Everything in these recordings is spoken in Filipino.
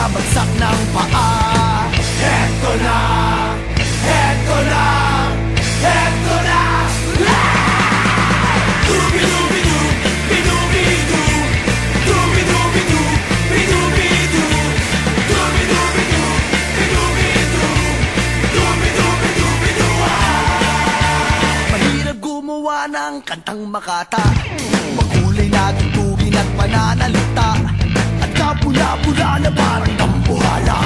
bumabagsak ng paa. Heto na, heto na, heto na. Dubi-dubi-du, bidu-bidu, dubi-dubi-du, bidu-bidu, dubi-dubi-du, bidu-bidu, dubi-dubi-du-bidu. Mahirap gumawa ng kantang makata, makulay na tugtugin at pananalita, at kapula-pula na parang tambuhala,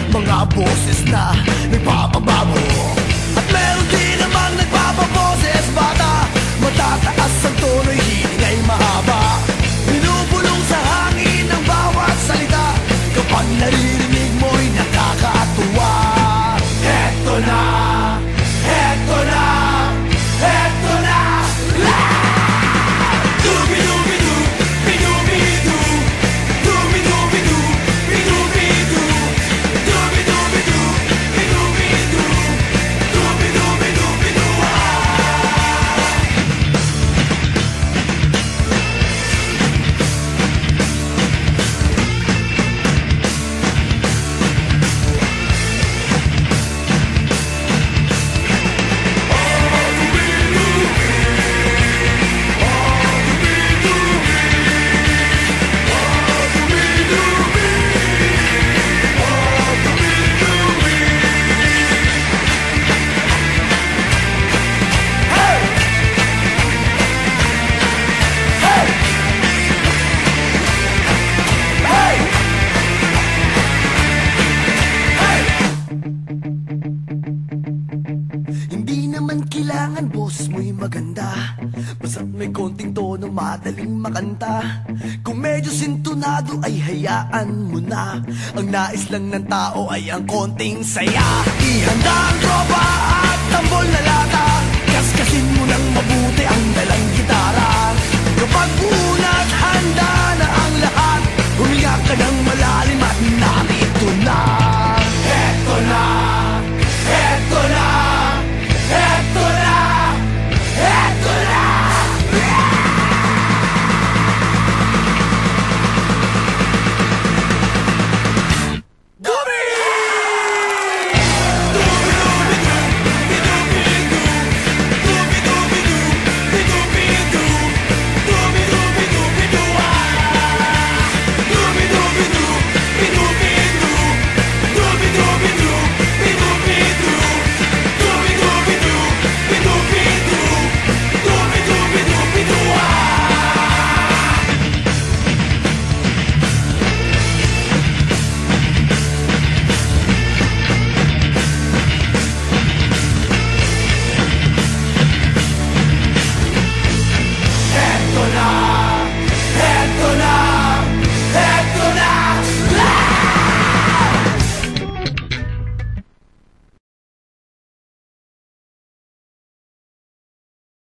mga boses na nagpapabago. At meron din namang nagpapaboses bata, matataas ang tono'y hiling ay mahaba, binubulong sa hangin ang bawat salita, kapag naririnig mo'y nakakatuwa. Heto na, heto na, heto na. Dubi-dubi-du, bidu-bidu, dubi-dubi-du, bidu-bidu, dubi-dubi-du, bidu-bidu, dubi-dubi-du-bidu. Hindi naman kailangan boses mo'y maganda, basta't may konting tono madaling makanta. Kung medyo sintonado ay hayaan mo na, ang nais lang ng tao ay ang konting saya. Ihanda ang tropa at tambol na lata, kaskasin mo ng mabuti ang dalang gitara. Kapag